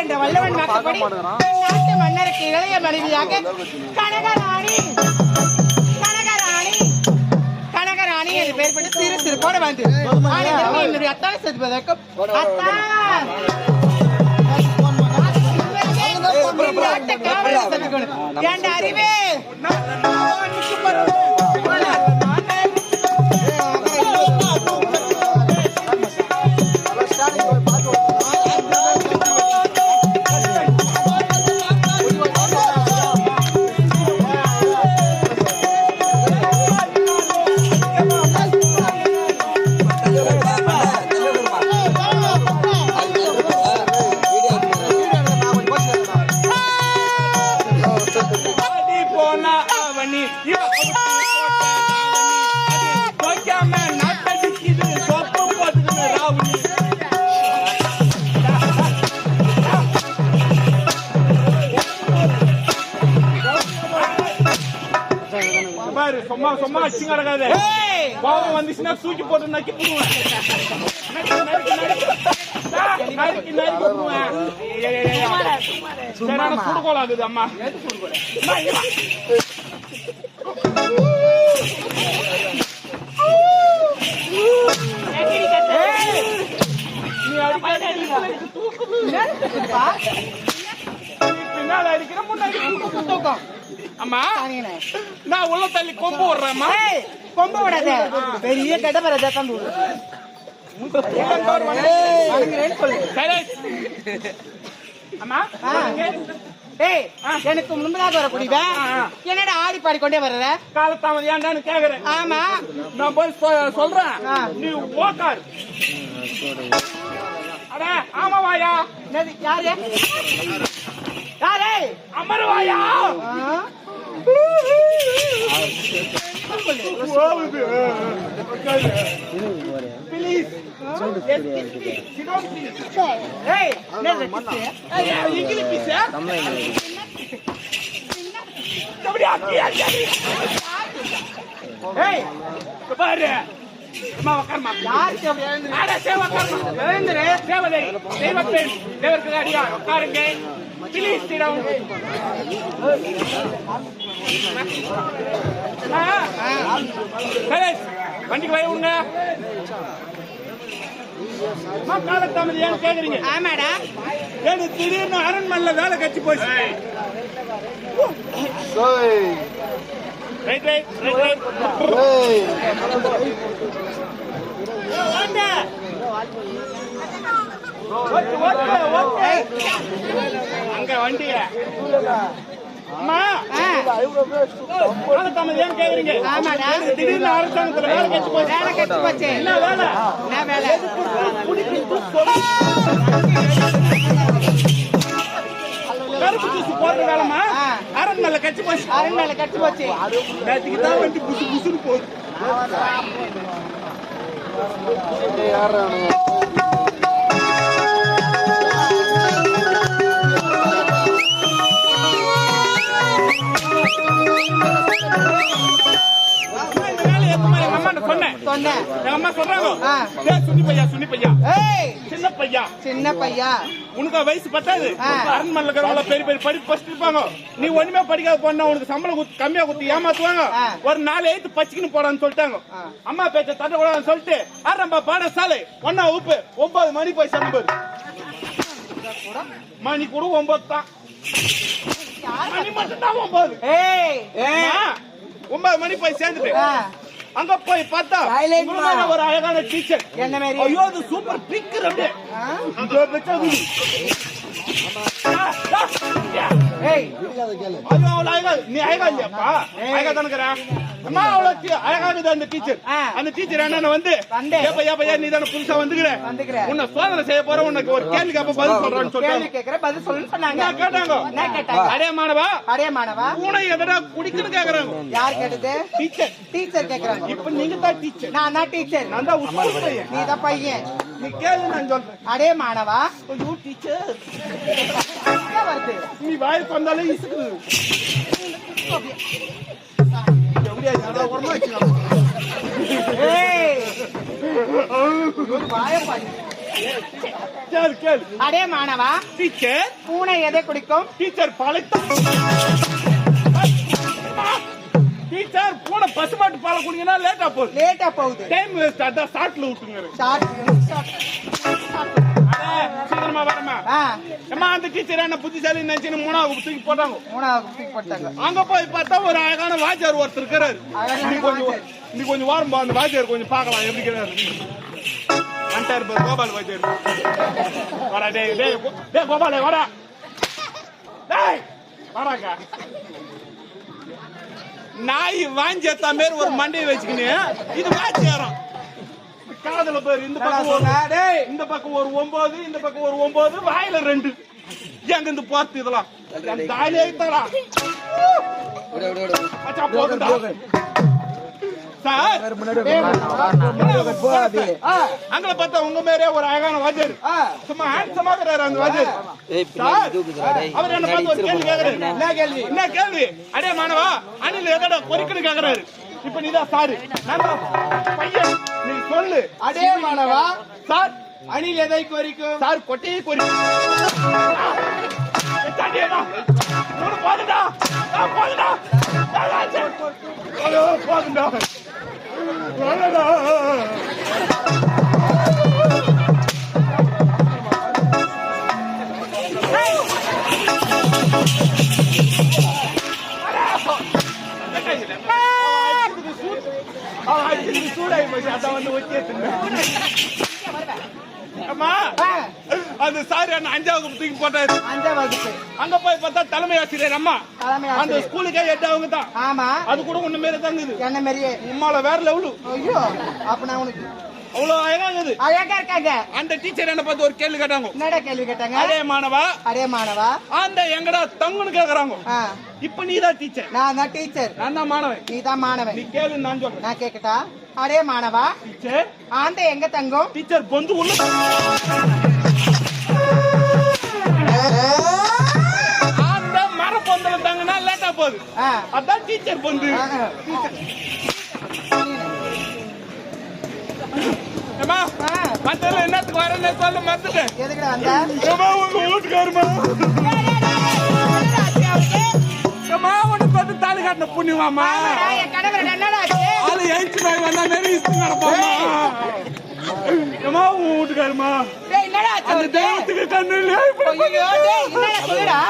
என்ற வல்லவன் வாக்குப்படி நாட்டு மன்னருக்கு இளைய மனைவியாக கனகராணி என்று பெயர் பெற்று சிறு சிறு போட வந்து என்னுடைய அத்தானை செல்வதற்கும் என்ற அறிவே சும்மா சும்மா அடிச்சு கிடக்காது. கோபம் வந்துச்சுன்னா தூக்கி போட்டு நக்கி போடுவேன். சுடுகோலம் ஆகுது அம்மா. பின்னால அடிக்கிற முன்னாடி தூக்கம். அம்மா நான் உள்ள தள்ளி கொம்பு விடுறேம்மா. கொம்பு விடாத, பெரிய கெட்ட பரத தந்து அம்மா. எனக்கு முன்பதாக வரக்கூடிய என்னடா ஆடி பாடிக்கொண்டே வர்ற காலத்தாமது ஏன்டான்னு கேக்குறேன். ஆமா நான் போய் சொல்றேன், நீ ஓக்கார். அட ஆமா வாயா. யாரு யாரு அமர்வாயா. Please. பாரு வண்டிக்கு வய விடுங்க. காலத்தாமது ஏன்னு கேக்குறீங்க? ஆமாடா, ஏன்னு திடீர்னு அரண்மனையில வேலை கட்சி போச்சு. Right right right right. அங்க வண்டிய அம்மா காலத்தாமது ஏன்னு கேக்குறீங்க? ஆமாடா, திடீர்னு அரசாங்கத்துல வேலை கட்சி போச்சு. வேலை கட்சி போச்சு. என்ன வேலை? என்ன வேலை? கருப்பு தூசி போடுற வேலைமா அரண்மனையில கட்சி போச்சு. அரண்மனையில கட்சி போச்சு. நேற்றுக்கு தான் வண்டி புசு புசுன்னு போகுது. சொன்னேன். எங்க அம்மா சொல்றாங்க, சுனி பையா சுனி பையா, சின்ன பையா சின்ன பையா, உனக்கு வயசு பத்தாது. அரண்மனையில இருக்கிறவங்க பெரிய பெரிய படிப்பு படிச்சுட்டு இருப்பாங்க. நீ ஒண்ணுமே படிக்காத போனா உனக்கு சம்பளம் கம்மியா குத்தி ஏமாத்துவாங்க. ஒரு 4 எழுத்து பச்சிக்கின்னு போடான்னு சொல்லிட்டாங்க. அம்மா பேச்ச தட்ட கூடாதுன்னு சொல்லிட்டு ஆரம்ப பாடசாலை 1ஆம் வகுப்பு 9 மணி போய் சேர்ந்து மணி கூட 9 தான். மணி மட்டும் தான் 9. 9 மணி போய் சேர்ந்துட்டு அங்க போய் பார்த்தா ஒரு அழகான டீச்சர். என்ன மாதிரி? ஐயோ அது சூப்பர் பிக்கர். அப்படியே நீ அழகா இல்லையாப்பா? அழகா தானுக்குற அம்மா. அவ்வளவு அழகாகுது அந்த டீச்சர். அந்த டீச்சர் என்ன வந்து ஏப்பையா நீ தானே புதுசா வந்துக்கிற, உன்னை சோதனை செய்ய போற, உனக்கு ஒரு கேள்வி கேப்ப பதில் சொல்றான்னு சொன்னாங்க. கேட்டாங்க, அடே மாணவா அடே மாணவா, பூனை எதடா குடிக்கணும் கேக்குறாங்க. யார் கேட்டது? டீச்சர். டீச்சர் கேக்குறாங்க. இப்ப நீங்க தான் டீச்சர். நான் டீச்சர். நான் தான் உஸ்கூல் பையன். நீ தான் பையன். நீ கேளு, நான் சொல்றேன். அடே மாணவா ஐயோ டீச்சர் என்ன வருது நீ வாய்க்கு வந்தாலே இசுக்குது எப்படியா நல்லா உடம்பு வச்சுக்கலாம் ஏய் ஒரு வாயை பாரு. கேள் கேள் அடே மாணவா டீச்சர் பூனை எதை குடிக்கும் டீச்சர் பழைத்த டீச்சர் பூனை பசுமாட்டு பாலை குடிங்கன்னா லேட்டா போகுது லேட்டா போகுது டைம் வேஸ்ட் அதான் ஸ்டார்ட்ல விட்டுங்க சீக்கிரமா வரமா அம்மா அந்த டீச்சர் என்ன புத்திசாலி நினைச்சு மூணாவது தூக்கி போட்டாங்க அங்க போய் பார்த்தா ஒரு அழகான வாத்தியார் ஒருத்தர் இருக்கிறாரு நீ கொஞ்சம் வாரம் அந்த வாத்தியார் கொஞ்சம் பார்க்கலாம் எப்படி இருக்கிறாரு வந்துட்டாரு பாரு கோபால் வாத்தியார் வாடா டேய் டேய் டேய் கோபாலே வாடா டேய் வாடாக்கா நாய் வாஞ்சேத்த மாதிரி ஒரு மண்டையை வச்சுக்கினு இது வாத்தியாரம் காதல பேர் இந்த பக்கம் ஒரு 9 இந்த பக்கம் ஒரு 9 வாயில 2 எங்க இருந்து பார்த்து இதெல்லாம் தாயிலே தரா அச்சா போகுதா சார் அங்க பார்த்தா உங்க மேலே ஒரு அழகான வாத்தியார் சும்மா ஹேண்ட்ஸமா இருக்கிறாரு அந்த வாத்தியார் அவர் என்ன பார்த்து ஒரு கேள்வி கேக்குறாரு என்ன கேள்வி அடே மாணவா அணில் எதோட பொறிக்கணும் கேக்குறாரு இப்ப நீதான் சாரு பையன் நீ சொல்லு அடே மாணவா சார் அணில் எதை கொறிக்கும் சார் கொட்டையை கொறிக்கும் போதுடா போதுடா போதுடா சூடாகி போச்சு அதான் வந்து அம்மா அந்த சார் என்ன 5வது தூக்கி போட்டாரு 5வது அங்க போய் பார்த்தா தலைமை ஆசிரியர் அம்மா அந்த ஸ்கூலுக்கே எட்டவங்க தான் ஆமா அது கூட உன்ன மாரி தான் இருக்குது என்ன மாதிரியே உம்மால வேற லெவலு ஐயோ அப்ப நான் உனக்கு அவ்வளவு அழகா இருக்குது அழகா இருக்காங்க அந்த டீச்சர் என்ன பார்த்து ஒரு கேள்வி கேட்டாங்க என்னடா கேள்வி கேட்டாங்க அடே மாணவா அந்த எங்கடா தங்குன்னு கேக்குறாங்க இப்ப நீதான் டீச்சர் நான் தான் டீச்சர் நான் தான் மாணவன் நீதான் மாணவன் நீ கேளு நான் சொல்றேன் நான் கேக்கட்டா அடே மாணவா டீச்சர் ஆந்த எங்க தங்கும் டீச்சர் பொந்து உள்ள அந்த மர பொந்துல தங்குனா லேட்டா போகுது அதான் டீச்சர் பொந்து ஏமா மத்தல என்னத்துக்கு வரேன்னு சொல்ல மறந்துட்டேன் எதுக்குடா வந்த ஏமா உங்க வீட்டுக்காரமா ஏமா உனக்கு வந்து தாலி கட்டின புண்ணியமாமா என் கணவர் என்னடா ஆளு ஏஞ்சி போய் வந்தா நேரம் இஸ்து நடப்பாமா ஏமா உங்க வீட்டுக்காரமா என்னடா அந்த தெய்வத்துக்கு கண்ணு இல்லையா ஐயோ டேய் என்னடா சொல்லுடா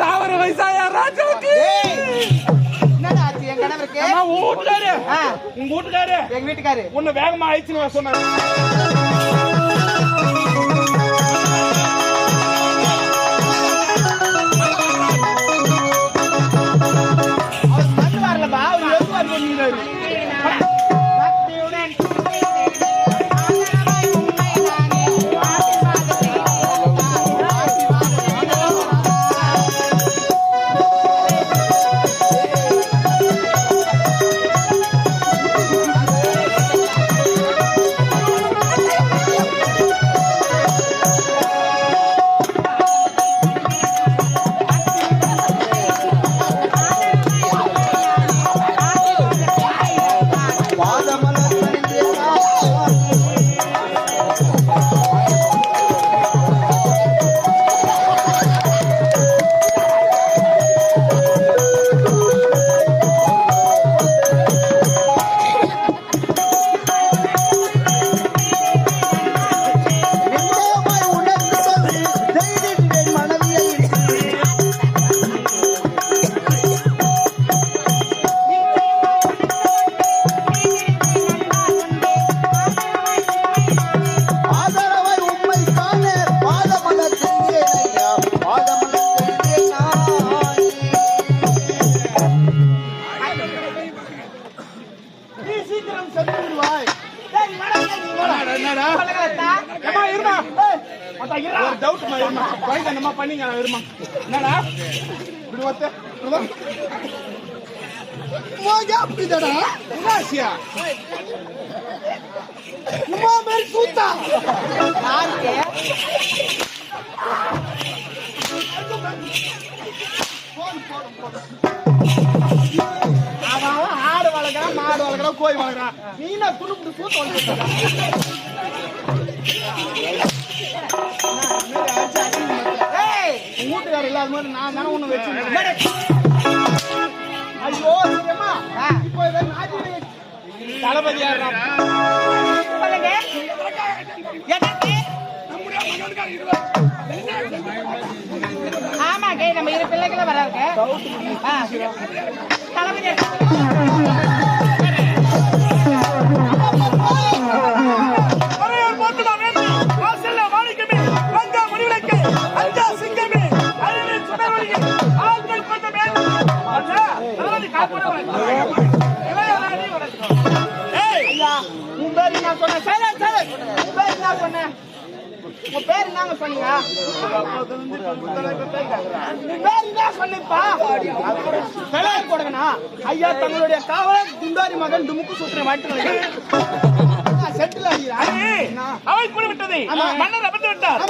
சாவர வயசாயா ராஜாவுக்கு என்னடா ஆச்சு என் கணவருக்கு ஏமா உங்க வீட்டுக்காரு எங்க வீட்டுக்காரு உன்னை வேகமா ஆயிடுச்சுன்னு சொன்னாரு வரலப்பா அவர் எதுவும் பண்ணிடுறாரு ஒரு டவுட் என்னமா பண்ணீங்க என்னடா இப்படி மோகே அப்படிதாடா உமாசியா உமா மேரி கூத்தா யாருக்கு அவன் ஆடு வளர்க்குறான் மாடு வளர்க்குறான் கோழி வளர்க்குறான் நீனா துணுப்பு சூத்து வளர்க்குறான் வீட்டுக்காரர் இல்லாத மாதிரி நான் தானே ஒண்ணு வச்சிருந்தேன் ஐயோ சரியம்மா இப்போ இதை நாட்டி தளபதி யாரா சொல்லுங்க எதற்கு ஆமா கே நம்ம இரு பிள்ளைகள வராங்க தளபதி உன் பேர் என்ன சொன்ன உன் பேர் என்ன சொன்ன உன் பேர் என்னங்க சொன்னீங்க உன் பேர் என்ன சொன்னப்பா தலைவர் கொடுங்கண்ணா ஐயா தங்களுடைய காவலர் குண்டாரி மகன் துமுக்கு சுற்ற மாட்டு செட்டில் அவை கூட விட்டது மன்னர் அபத்து விட்டார்